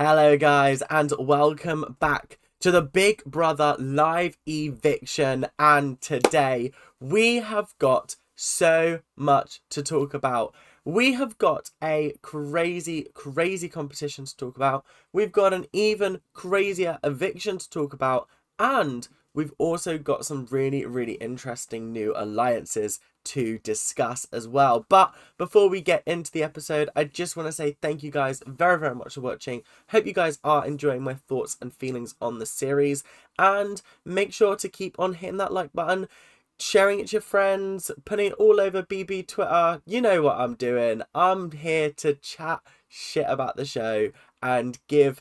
Hello guys and welcome back to the Big Brother live eviction, and today we have got so much to talk about. We have got a crazy competition to talk about. We've got an even crazier eviction to talk about, and we've also got some really interesting new alliances to discuss as well. But before we get into the episode, I just want to say thank you guys very much for watching. Hope you guys are enjoying my thoughts and feelings on the series, and make sure to keep on hitting that like button, sharing it to your friends, putting it all over BB Twitter. You know what I'm doing. I'm here to chat shit about the show and give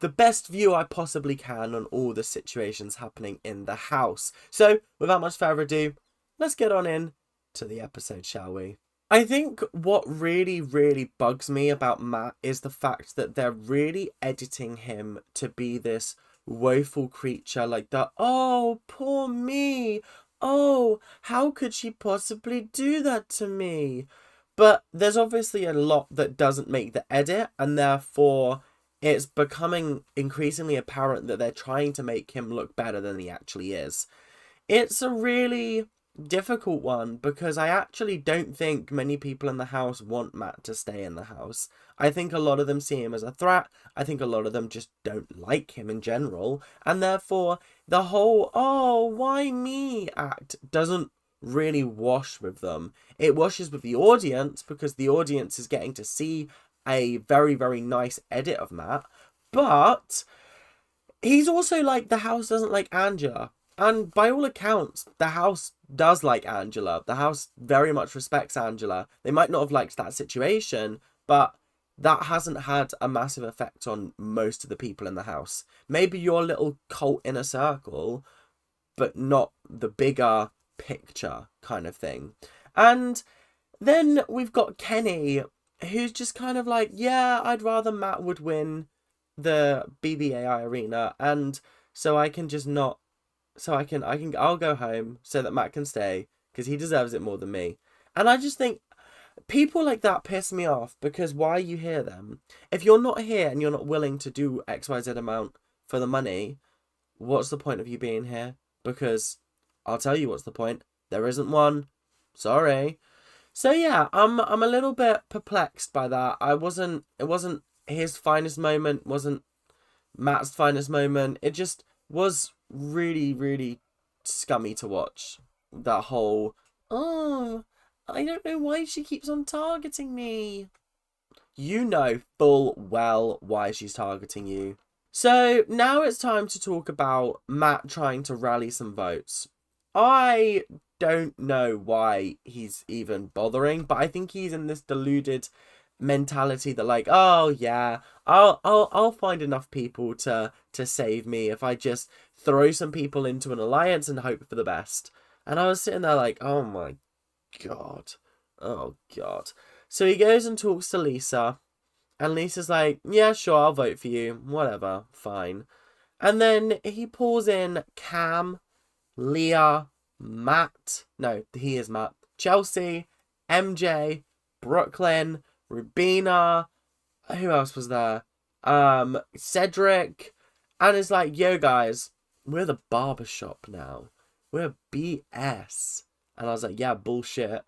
the best view I possibly can on all the situations happening in the house. So without much further ado, let's get on in to the episode, shall we? I think what really bugs me about Matt is the fact that they're really editing him to be this woeful creature, like the, oh, poor me. Oh, how could she possibly do that to me? But there's obviously a lot that doesn't make the edit, and therefore it's becoming increasingly apparent that they're trying to make him look better than he actually is. It's a really difficult one because I actually don't think many people in the house want Matt to stay in the house. I think a lot of them see him as a threat. I think a lot of them just don't like him in general, and therefore the whole "oh, why me" act doesn't really wash with them. It washes with the audience because the audience is getting to see a very nice edit of Matt, but he's also like, the house doesn't like Angela. And by all accounts, the house does like Angela. The house very much respects Angela. They might not have liked that situation, but that hasn't had a massive effect on most of the people in the house. Maybe your little cult inner circle, but not the bigger picture kind of thing. And then we've got Kenny, who's just kind of like, yeah, I'd rather Matt would win the BBAI arena, and so I can just not, so I'll go home so that Matt can stay because he deserves it more than me. And I just think people like that piss me off, because why are you here then? If you're not here and you're not willing to do XYZ amount for the money, what's the point of you being here? Because I'll tell you what's the point. There isn't one. Sorry. So yeah, I'm a little bit perplexed by that. It wasn't his finest moment, wasn't Matt's finest moment. It just was really scummy to watch. That whole, oh, I don't know why she keeps on targeting me. You know full well why she's targeting you. So now it's time to talk about Matt trying to rally some votes. I don't know why he's even bothering, but I think he's in this deluded mentality that, like, oh yeah, I'll find enough people to save me if I just throw some people into an alliance and hope for the best. And I was sitting there like, oh my god. Oh god. So he goes and talks to Lisa, and Lisa's like, yeah, sure, I'll vote for you. Whatever, fine. And then he pulls in Cam, Leah, Matt, no, he is Matt, Chelsea, MJ, Brooklyn, Rubina, who else was there? Cedric, and it's like, yo guys, we're the barbershop now. We're BS. And I was like, yeah, bullshit.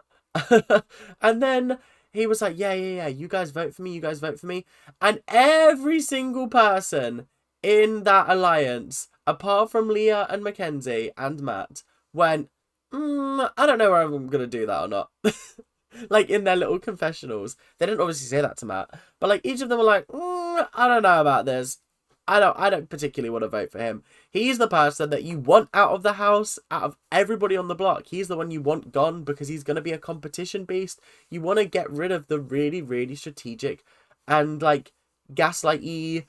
And then he was like, yeah, you guys vote for me, you guys vote for me. And every single person in that alliance, apart from Leah and Mackenzie and Matt, went, I don't know whether I'm going to do that or not. Like, in their little confessionals. They didn't obviously say that to Matt, but like, each of them were like, I don't know about this. I don't particularly want to vote for him. He's the person that you want out of the house, out of everybody on the block. He's the one you want gone because he's going to be a competition beast. You want to get rid of the really strategic and like gaslighty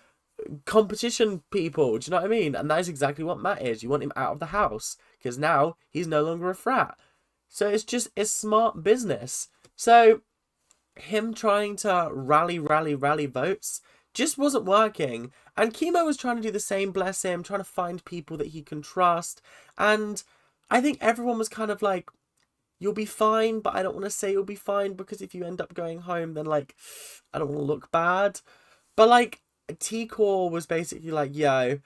competition people. Do you know what I mean? And that is exactly what Matt is. You want him out of the house because now he's no longer a frat. So it's smart business. So him trying to rally votes just wasn't working. And Chemo was trying to do the same, bless him, trying to find people that he can trust. And I think everyone was kind of like, you'll be fine, but I don't want to say you'll be fine because if you end up going home, then like, I don't want to look bad. But like, T-Core was basically like, yo,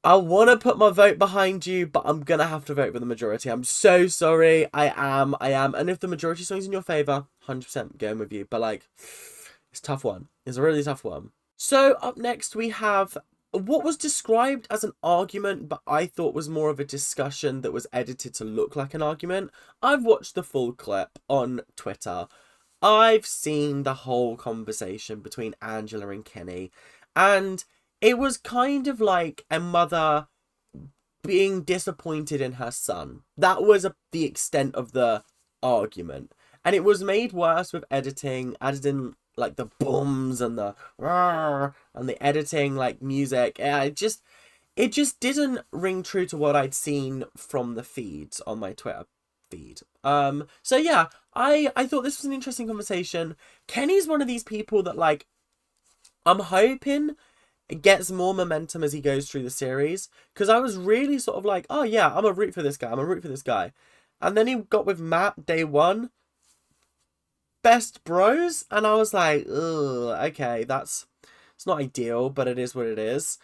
I want to put my vote behind you, but I'm going to have to vote with the majority. I'm so sorry. I am. And if the majority swings in your favour, 100% going with you. But, like, it's a tough one. It's a really tough one. So, up next, we have what was described as an argument, but I thought was more of a discussion that was edited to look like an argument. I've watched the full clip on Twitter. I've seen the whole conversation between Angela and Kenny. And it was kind of like a mother being disappointed in her son. That was the extent of the argument. And it was made worse with editing, added in like the booms and the and the editing, like music. It just didn't ring true to what I'd seen from the feeds on my Twitter feed. So yeah, I thought this was an interesting conversation. Kenny's one of these people that, like, I'm hoping it gets more momentum as he goes through the series, because I was really sort of like, oh yeah, I'm a root for this guy. And then he got with Matt day one, best bros, and I was like, ugh, okay, it's not ideal, but it is what it is.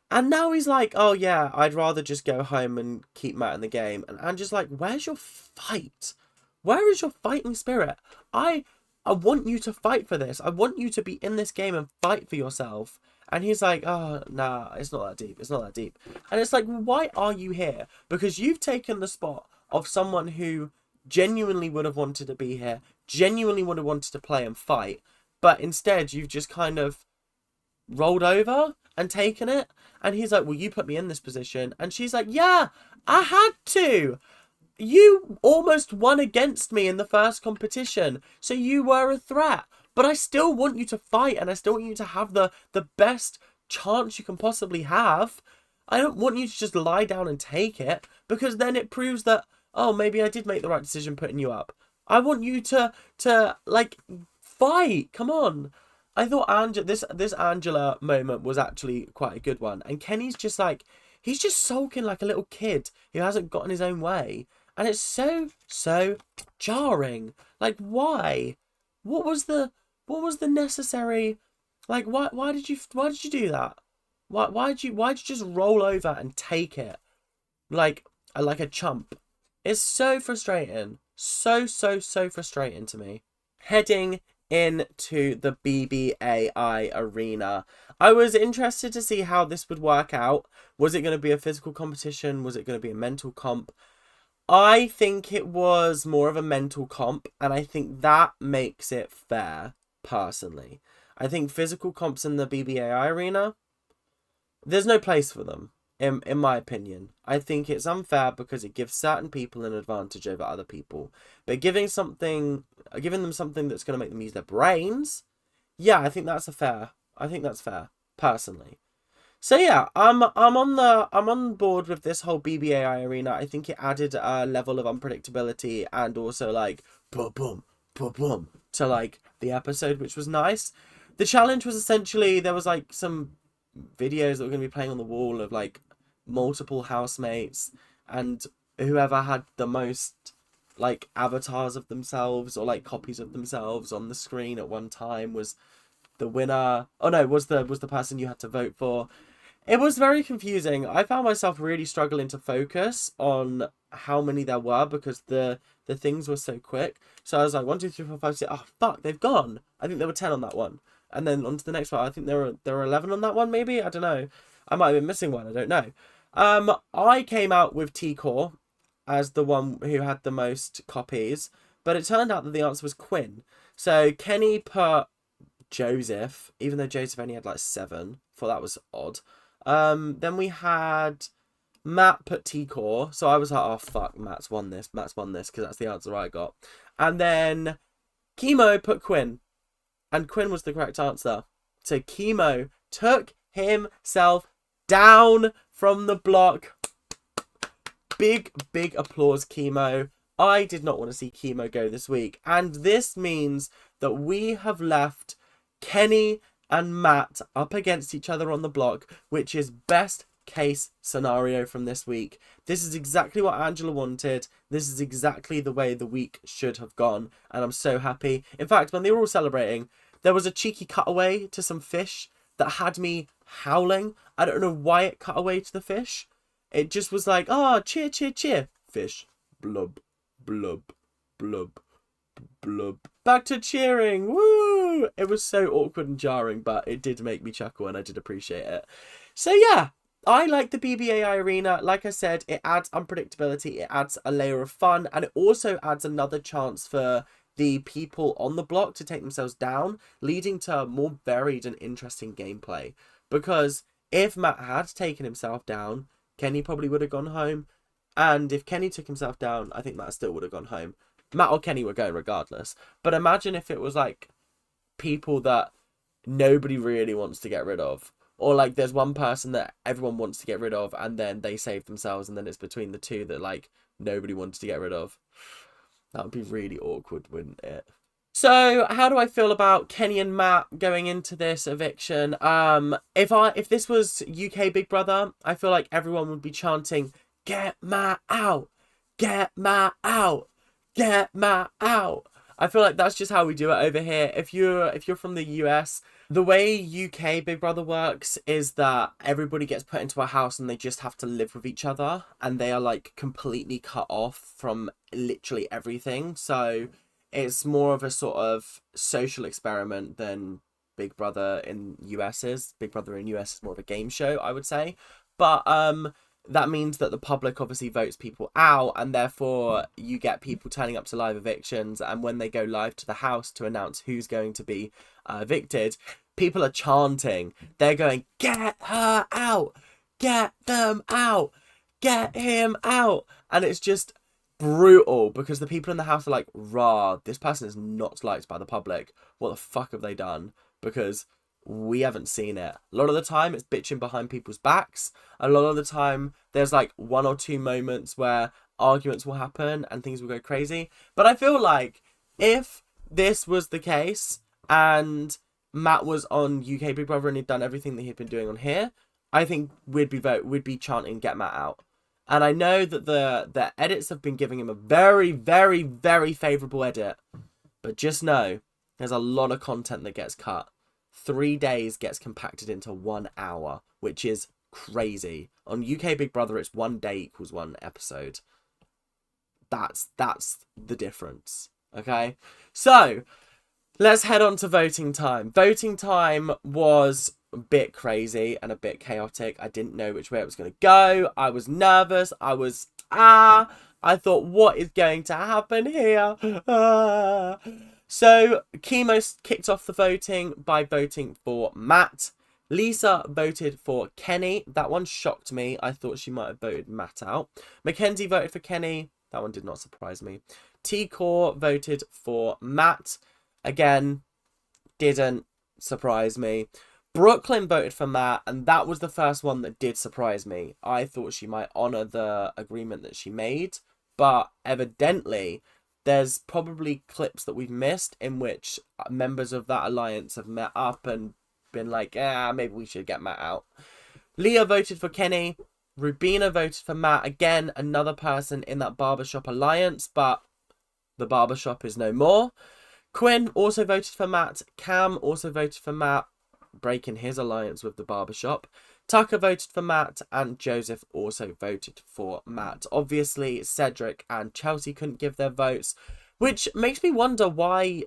And now he's like, oh yeah, I'd rather just go home and keep Matt in the game. And I'm just like, where's your fight? Where is your fighting spirit? I want you to fight for this. I want you to be in this game and fight for yourself. And he's like, oh, nah, it's not that deep. It's not that deep. And it's like, why are you here? Because you've taken the spot of someone who genuinely would have wanted to be here, genuinely would have wanted to play and fight. But instead, you've just kind of rolled over and taken it. And he's like, well, you put me in this position. And she's like, yeah, I had to. You almost won against me in the first competition. So you were a threat. But I still want you to fight, and I still want you to have the best chance you can possibly have. I don't want you to just lie down and take it, because then it proves that, oh, maybe I did make the right decision putting you up. I want you to like, fight. Come on. I thought this Angela moment was actually quite a good one. And Kenny's just like, he's just sulking like a little kid who hasn't gotten his own way. And it's so jarring. Like, why? What was the necessary, like, why did you do that? Why'd you just roll over and take it like a chump? It's so frustrating. So frustrating to me. Heading into the BBAI arena, I was interested to see how this would work out. Was it going to be a physical competition? Was it going to be a mental comp? I think it was more of a mental comp, and I think that makes it fair, personally. I think physical comps in the BBAI arena, there's no place for them, in my opinion. I think it's unfair because it gives certain people an advantage over other people. But giving them something that's going to make them use their brains, yeah, I think that's fair, personally. So yeah, I'm on board with this whole BBAI arena. I think it added a level of unpredictability and also, like, boom to, like, the episode, which was nice. The challenge was essentially, there was, like, some videos that were going to be playing on the wall of, like, multiple housemates, and whoever had the most, like, avatars of themselves or, like, copies of themselves on the screen at one time was the winner. Oh no, was the person you had to vote for. It was very confusing. I found myself really struggling to focus on how many there were because the things were so quick. So I was like, 1, 2, 3, 4, 5, 6. Oh fuck, they've gone. I think there were 10 on that one, and then on to the next one. I think there were 11 on that one. Maybe, I don't know. I might have been missing one. I don't know. I came out with T-Core as the one who had the most copies, but it turned out that the answer was Quinn. So Kenny put Joseph, even though Joseph only had like 7. Thought that was odd. Then we had Matt put T-Core, so I was like, oh fuck, Matt's won this, because that's the answer I got. And then Chemo put Quinn, and Quinn was the correct answer. So Chemo took himself down from the block. Big applause, Chemo. I did not want to see Chemo go this week, and this means that we have left Kenny and Matt up against each other on the block, which is best case scenario from this week. This is exactly what Angela wanted. This is exactly the way the week should have gone, and I'm so happy. In fact, when they were all celebrating, there was a cheeky cutaway to some fish that had me howling. I don't know why it cut away to the fish. It just was like, oh, cheer, cheer, cheer. Fish. Blub, blub, blub, blub. Back to cheering. Woo! It was so awkward and jarring, but it did make me chuckle and I did appreciate it. So yeah, I like the BBAI arena. Like I said, it adds unpredictability, it adds a layer of fun, and it also adds another chance for the people on the block to take themselves down, leading to more varied and interesting gameplay. Because if Matt had taken himself down, Kenny probably would have gone home. And if Kenny took himself down, I think Matt still would have gone home. Matt or Kenny were going regardless. But imagine if it was like people that nobody really wants to get rid of. Or like there's one person that everyone wants to get rid of and then they save themselves and then it's between the two that like nobody wants to get rid of. That would be really awkward, wouldn't it? So how do I feel about Kenny and Matt going into this eviction? If this was UK Big Brother, I feel like everyone would be chanting, "Get Matt out! Get Matt out! Get Matt out!" I feel like that's just how we do it over here. If you're from the US, the way UK Big Brother works is that everybody gets put into a house and they just have to live with each other and they are like completely cut off from literally everything. So it's more of a sort of social experiment than Big Brother in US is. Big Brother in US is more of a game show, I would say. But that means that the public obviously votes people out and therefore you get people turning up to live evictions, and when they go live to the house to announce who's going to be evicted, people are chanting. They're going, "Get her out! Get them out! Get him out!" And it's just brutal because the people in the house are like, "Rah, this person is not liked by the public. What the fuck have they done?" Because we haven't seen it. A lot of the time it's bitching behind people's backs. A lot of the time there's like one or two moments where arguments will happen and things will go crazy. But I feel like if this was the case and Matt was on UK Big Brother and he'd done everything that he'd been doing on here, I think we'd be chanting "Get Matt out." And I know that the edits have been giving him a very, very, very favourable edit. But just know there's a lot of content that gets cut. 3 days gets compacted into 1 hour, which is crazy. On UK Big Brother, it's 1 day equals 1 episode. That's the difference. Okay? So, let's head on to voting time. Voting time was a bit crazy and a bit chaotic. I didn't know which way it was going to go. I was nervous. I thought, what is going to happen here? So, Chemo kicked off the voting by voting for Matt. Lisa voted for Kenny. That one shocked me. I thought she might have voted Matt out. Mackenzie voted for Kenny. That one did not surprise me. T-Core voted for Matt. Again, didn't surprise me. Brooklyn voted for Matt, and that was the first one that did surprise me. I thought she might honour the agreement that she made, but evidently there's probably clips that we've missed in which members of that alliance have met up and been like, maybe we should get Matt out. Leah voted for Kenny. Rubina voted for Matt. Again, another person in that barbershop alliance, but the barbershop is no more. Quinn also voted for Matt. Cam also voted for Matt, breaking his alliance with the barbershop. Tucker voted for Matt, and Joseph also voted for Matt. Obviously, Cedric and Chelsea couldn't give their votes, which makes me wonder why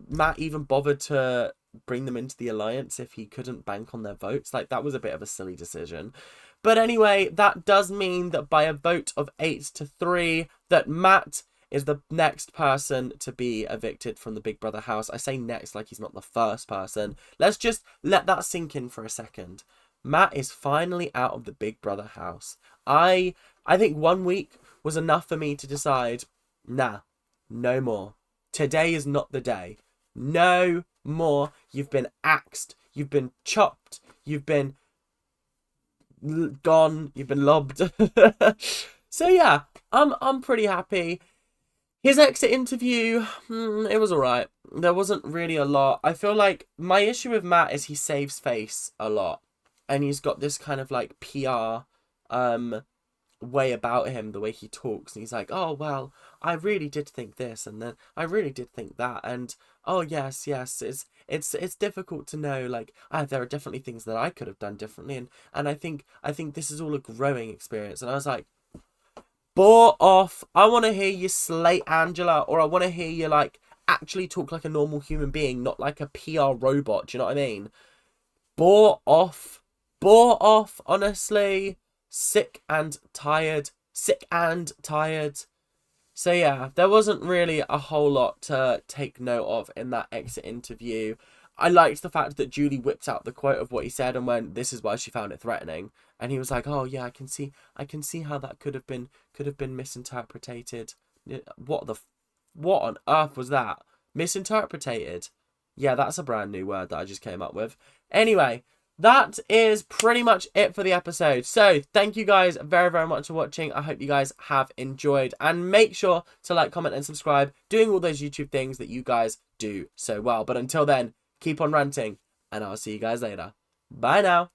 Matt even bothered to bring them into the alliance if he couldn't bank on their votes. Like, that was a bit of a silly decision. But anyway, that does mean that by a vote of 8-3, that Matt is the next person to be evicted from the Big Brother house. I say next like he's not the first person. Let's just let that sink in for a second. Matt is finally out of the Big Brother house. I think 1 week was enough for me to decide, nah, no more. Today is not the day. No more. You've been axed. You've been chopped. You've been gone. You've been lobbed. So yeah, I'm pretty happy. His exit interview, it was alright. There wasn't really a lot. I feel like my issue with Matt is he saves face a lot. And he's got this kind of like PR way about him, the way he talks, and he's like, oh well, I really did think this, and then I really did think that, and oh yes, it's difficult to know, like, there are definitely things that I could have done differently, and I think this is all a growing experience. And I was like, bore off. I want to hear you slate Angela, or I want to hear you, like, actually talk like a normal human being, not like a PR robot. Do you know what I mean? Bore off, honestly. Sick and tired. So yeah, there wasn't really a whole lot to take note of in that exit interview. I liked the fact that Julie whipped out the quote of what he said and went, "This is why she found it threatening." And he was like, "Oh yeah, I can see how that could have been misinterpreted." What on earth was that? Misinterpreted? Yeah, that's a brand new word that I just came up with. Anyway, that is pretty much it for the episode. So thank you guys very, very much for watching. I hope you guys have enjoyed. And make sure to like, comment, and subscribe. Doing all those YouTube things that you guys do so well. But until then, keep on ranting. And I'll see you guys later. Bye now.